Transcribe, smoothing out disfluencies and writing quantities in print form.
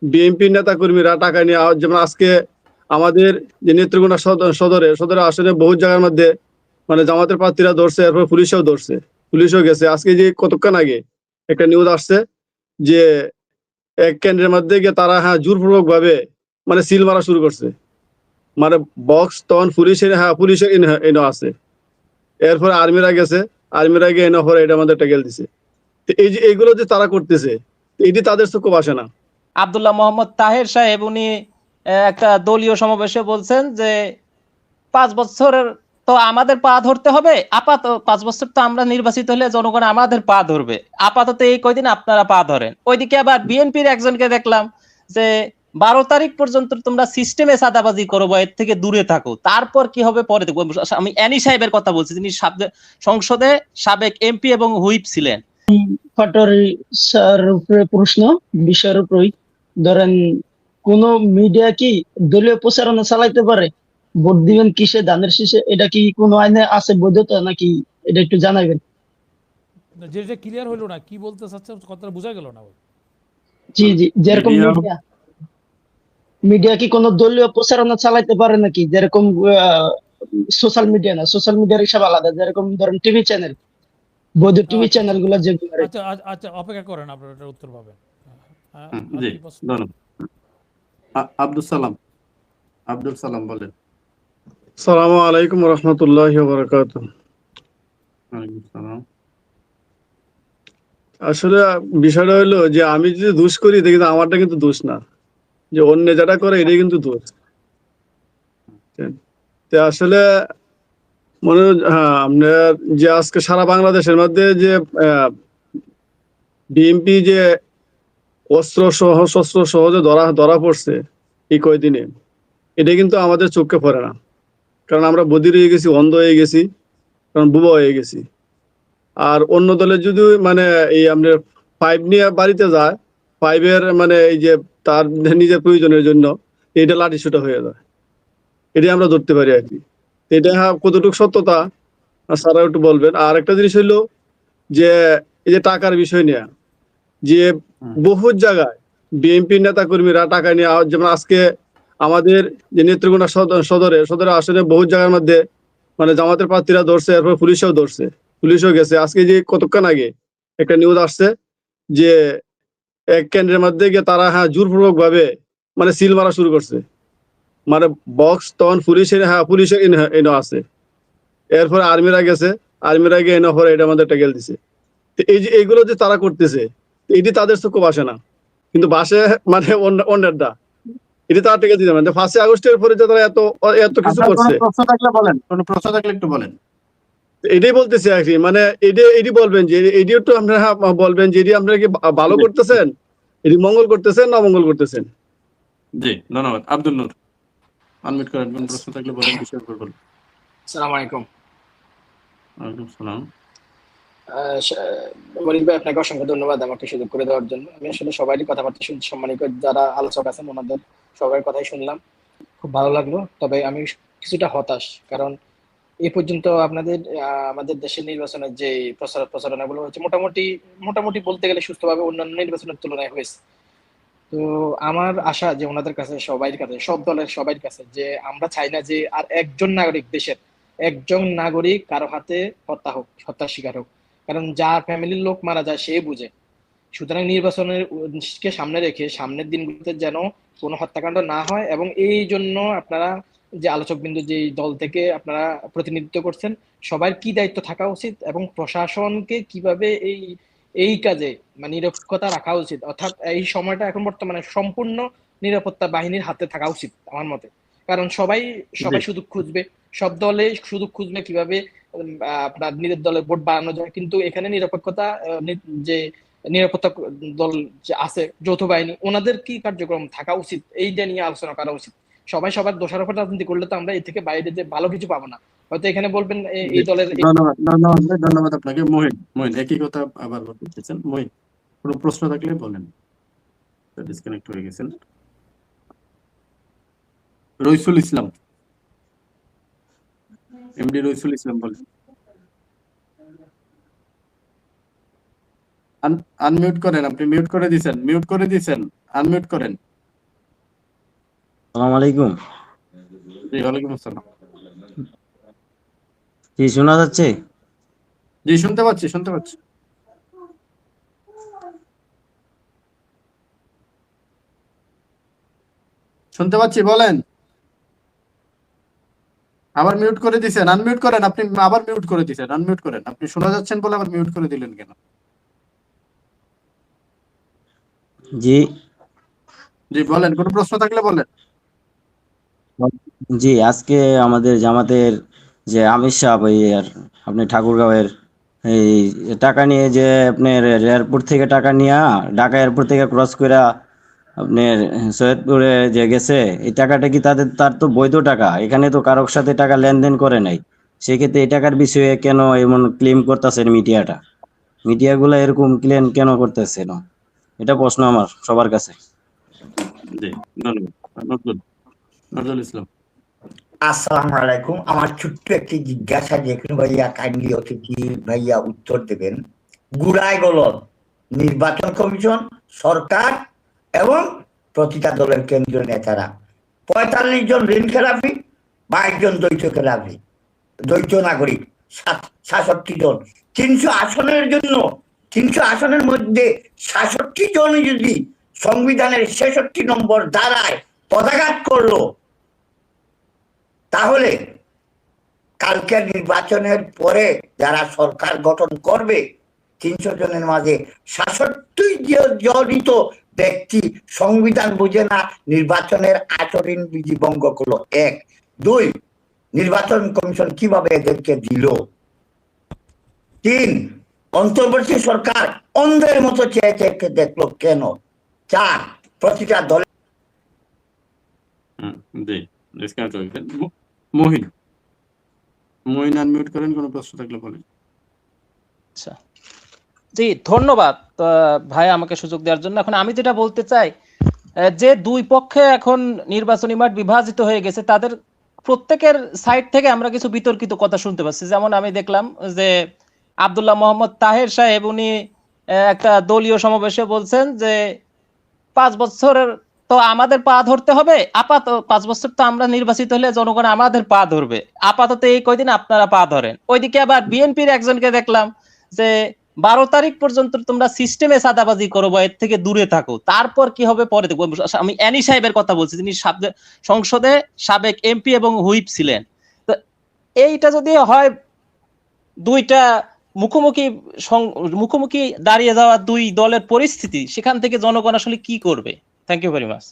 BNP নেতা কর্মীরা টাকা নিয়ে যেমন আজকে আমাদের যে নেত্রকোনা সদরে আসলে বহু জায়গার মধ্যে মানে জামাতের প্রার্থীরা ধরছে, এরপর পুলিশও গেছে। আজকে যে কতক্ষণ আগে একটা নিউজ আসছে যে এক কেন্দ্রের মধ্যে গিয়ে তারা জোরপূর্বক ভাবে মানে সিল মারা শুরু করছে, মানে বক্স তখন পুলিশ এনে আছে, এরপরে আর্মিরা গিয়ে এনে পরে এটা আমাদের টেকেল দিছে। তো এই যে এইগুলো যে তারা করতেছে, এটি তাদের চোখে ভাসে না। আব্দুল্লাহ মোহাম্মদ তাহের সাহেব উনি একটা দলীয় সমাবেশে বলছেন যে 5 বছরের তো আমাদের পা ধরতে হবে, আপাতত 5 বছর তো আমরা নির্বাচিত হলে জনগণ আমাদের পা ধরবে, আপাতত এই কয়দিন আপনারা পা ধরেন। ওইদিকে আবার বিএনপির একজনকে দেখলাম যে 12 তারিখ পর্যন্ত তোমরা সিস্টেমে চাঁদাবাজি করবো, এর থেকে দূরে থাকো, তারপর কি হবে পরে দেখবো। আমি অ্যানি সাহেবের কথা বলছি, তিনি সংসদে সাবেক এমপি এবং হুইপ ছিলেন। পাটোয়ারি স্যার উপরে প্রশ্ন বিষয়ের উপরই, ধরেন কোন মিডিয়া কি দলীয় প্রচারণা চালাইতে পারে? ভোট দিবেন কিসে, ধানের শীষে, এটা কি কোনো আইনে আছে বৈধতা নাকি? এটা একটু জানাবেন। যেটা ক্লিয়ার হলো না, কি বলতে চাচ্ছে কথাটা বোঝা গেল না। জি জি, যেরকম মিডিয়া কি কোনো দলীয় প্রচারণা চালাইতে পারে নাকি? যেরকম সোশ্যাল মিডিয়া না, সোশ্যাল মিডিয়ার হিসাব আলাদা, যেরকম ধরেন টিভি চ্যানেল, বৈধ টিভি চ্যানেল গুলো যেগুলো। আচ্ছা আচ্ছা, অপেক্ষা করেন, আপনারা এটার উত্তর পাবেন। জি, ধন্যবাদ। আব্দুল সালাম বলেন। আসসালামু আলাইকুম ওয়া রাহমাতুল্লাহি ওয়া বারাকাতুহু। ওয়ালাইকুম সালাম। আসলে বিষয়টা হলো যে আমি যদি দোষ করি দেখি আমারটা কিন্তু দোষ না, যে অন্য যেটা করে এটাই কিন্তু দোষ। তো আসলে মনে আপনার যে আজকে সারা বাংলাদেশের মধ্যে যে বিএনপি যে শস্ত্র সহজে ধরা পড়ছে এই কয়দিনে, এটা কিন্তু আমাদের চোখে পড়ে না, কারণ আমরা বধির হয়ে গেছি, অন্ধ হয়ে গেছি, কারণ বুবা হয়ে গেছি। আর অন্য দলে যদি মানে এই আপনার 5 নিয়ে বাড়িতে যায়, 5-এর মানে এই যে তার নিজের প্রয়োজনের জন্য এটা লাঠি ছোটা হয়ে যায়, এটাই আমরা ধরতে পারি আর কি। এটা কতটুকু সত্যতা স্যারা একটু বলবেন। আর একটা জিনিস হইলো যে এই যে টাকার বিষয় নিয়ে যে বহু জায়গায় বিএনপি নেতা কর্মীরা টাকা নিয়ে যেমন আজকে আমাদের যে নেত্রকোনা সদরে আসলে বহু জায়গার মধ্যে মানে জামাতের প্রার্থীরা ধরছে, এরপর পুলিশও গেছে। আজকে যে কতক্ষণ আগে একটা নিউজ আসছে যে এক কেন্দ্রের মধ্যে গিয়ে তারা জোরপূর্বক ভাবে মানে সিল মারা শুরু করছে, মানে বক্স তখন পুলিশ এনে আছে, এরপরে আর্মিরা গিয়ে এনে পরে এটা আমাদের টেকেল দিছে। তো এই যে এইগুলো যে তারা করতেছে, এটি তাদের চোখে ভাসে না, কিন্তু ভাসে মানে অন্যেরটা, এটি তারা টেকেল দিতে মানে 5 আগস্টের পরে যে তারা এত কিছু করছে। কোন প্রশ্ন থাকলে একটু বলেন। এটাই বলতেছি আর কি, মানে এটি বলবেন যে এটি একটু আপনারা বলবেন যে এটি আপনারা কি ভালো করতেছেন, এটি মঙ্গল করতেছেন না অমঙ্গল করতেছেন। জি, ধন্যবাদ। আব্দুল নূর, আনমিউট করেন, কোন প্রশ্ন থাকলে বলেন, বিষয়ের উপর বলুন। আসসালামু আলাইকুম। ওয়ালাইকুম সালাম। মনির ভাই, আপনাকে অসংখ্য ধন্যবাদ আমাকে সুযোগ করে দেওয়ার জন্য। আমি আসলে সবারই কথাবার্তা শুনছি, সম্মানিত যারা আলোচক আছেন ওনাদের সবার কথাই শুনলাম, খুব ভালো লাগলো। তবে আমি কিছুটা হতাশ, কারণ এই পর্যন্ত আমাদের দেশের নির্বাচনের যে প্রচারণাগুলো হচ্ছে মোটামুটি বলতে গেলে সুস্থভাবে অন্যান্য নির্বাচনের তুলনায় হয়েছে। তো আমার আশা যে ওনাদের কাছে, সবাই কাছে, সব দলের সবাই কাছে, যে আমরা চাই না যে আর একজন নাগরিক কারো হাতে হত্যার শিকার হোক, কারণ যার ফ্যামিলির লোক মারা যায় সে বুঝে। সুতরাং নির্বাচনের কে সামনে রেখে সামনের দিনগুলোতে যেন কোনো হত্যাকাণ্ড না হয়, এবং এই জন্য আপনারা যে আলোচক বিন্দু যে দল থেকে আপনারা প্রতিনিধিত্ব করছেন, সবার কি দায়িত্ব থাকা উচিত এবং প্রশাসনকে কিভাবে এই কাজে মানে নিরপেক্ষতা রাখা উচিত, অর্থাৎ এই সময়টা এখন বর্তমানে সম্পূর্ণ নিরাপত্তা বাহিনীর হাতে থাকা উচিত আমার মতে। কারণ সবাই সুযোগ খুঁজবে, সব দলে সুযোগ খুঁজবে কিভাবে আপনার নিজের দলে ভোট বাড়ানো যায়, কিন্তু এখানে নিরপেক্ষতা যে নিরাপত্তা দল যে আছে, যৌথ বাহিনী, ওনাদের কি কার্যক্রম থাকা উচিত এইটা নিয়ে আলোচনা করা উচিত। সবাই সবার দোষারোপ রাজনীতি করলে তো আমরা এর থেকে বাইরে যে ভালো কিছু পাবো না। হয়তো এখানে বলবেন এই দলের। ধন্যবাদ আপনাকে। মহিন একই কথা আবার বলতে চাইছেন। মহিন, কোনো প্রশ্ন থাকলে বলেন। ডিসকানেক্ট হয়ে গেছেন। রইসুল ইসলাম, এমডি রইসুল ইসলাম বলেন। আনমিউট করেন, আপনি মিউট করে দিয়েছেন, আনমিউট করেন। আসসালামু আলাইকুম। জি ওয়ালাইকুম আসসালাম। কি শোনা যাচ্ছে? জি শুনতে পাচ্ছি, শুনতে পাচ্ছি। শুনতে পাচ্ছি, বলেন। আবার মিউট করে দিছেন, আনমিউট করেন। আপনি আবার মিউট করে দিছেন, আনমিউট করেন। আপনি শোনা যাচ্ছেন বলে আবার মিউট করে দিলেন কেন? জি জি বলেন, কোনো প্রশ্ন থাকলে বলেন। জি, আজকে আমাদের জামাতের যে আমির সাহেব এই আপনি ঠাকুরগাঁওয়ের এই টাকা নিয়ে যে আপনার এয়ারপোর্ট থেকে টাকা নিয়ে ঢাকা এয়ারপোর্ট থেকে ক্রস করে আপনার সৈয়দপুরে যে গেছে, এই টাকাটা কি তার তো বৈধ টাকা, এখানে তো কারোর সাথে টাকা লেনদেন করে নাই। সেক্ষেত্রে এই টাকার বিষয়ে কেন এমন ক্লেম করতেছেন মিডিয়াগুলো এরকম ক্লেম কেন করতেছে না? এটা প্রশ্ন আমার সবার কাছে। জি ধন্যবাদ। নজরুল ইসলাম। আসসালামু আলাইকুম। আমার ছোট্ট একটি জিজ্ঞাসা, যে কোনো ভাইয়া কাইন্ডলি অতিথি ভাইয়া উত্তর দেবেন। গুড়ায় গলদ নির্বাচন কমিশন, সরকার এবং প্রতিটা দলের কেন্দ্রীয় নেতারা 45 জন ঋণ খেলাপি, 22 জন দ্বৈত নাগরিক, 66 জন, 300 আসনের জন্য, 300 আসনের মধ্যে 66 জন যদি সংবিধানের 66 নম্বর ধারায় পদাঘাত করলো, তাহলে কালকের নির্বাচনের পরে যারা সরকার গঠন করবে 300 জনের মাঝে 66 জড়িত ব্যক্তি সংবিধান বুঝে না, নির্বাচনের আচরণ বিধি ভঙ্গ করলো। 1 2 নির্বাচন কমিশন কিভাবে এদেরকে দিল? 3 অন্তর্বর্তী সরকার অন্ধের মতো চেয়ে চেয়ে দেখলো কেন? 4 প্রতিটা দল। জি ডিসকানেক্ট হয়ে গেছেন। মহিন, মহিন আনমিউট করেন, কোনো প্রশ্ন থাকলে বলেন। আচ্ছা, জি ধন্যবাদ ভাই আমাকে সুযোগ দেওয়ার জন্য। এখন আমি যেটা বলতে চাই, যে দুই পক্ষে এখন নির্বাচনী মাঠ বিভাজিত হয়ে গেছে, তাদের প্রত্যেকের সাইড থেকে আমরা কিছু বিতর্কিত কথা শুনতে পাচ্ছি। যেমন আমি দেখলাম যে আব্দুল্লাহ মোহাম্মদ তাহের সাহেব উনি একটা দলীয় সমাবেশে বলছেন যে 5 বছরের তো আমাদের পা ধরতে হবে, আপাতত 5 বছর তো আমরা নির্বাচিত হলে জনগণ আমাদের পা ধরবে, আপাতত এই কয়দিন আপনারা পা ধরেন। ওইদিকে আবার বিএনপির একজনকে দেখলাম যে 12 তারিখ পর্যন্ত তোমরা সিস্টেমে চাঁদাবাজি করো বা এর থেকে দূরে থাকো, তারপর কি হবে পরে দেখবো। আমি অ্যানি সাহেবের কথা বলছি, তিনি সংসদে সাবেক এমপি এবং হুইপ ছিলেন। তো এইটা যদি হয়, দুইটা মুখোমুখি মুখোমুখি দাঁড়িয়ে যাওয়া দুই দলের পরিস্থিতি, সেখান থেকে জনগণ আসলে কি করবে? Thank you very much.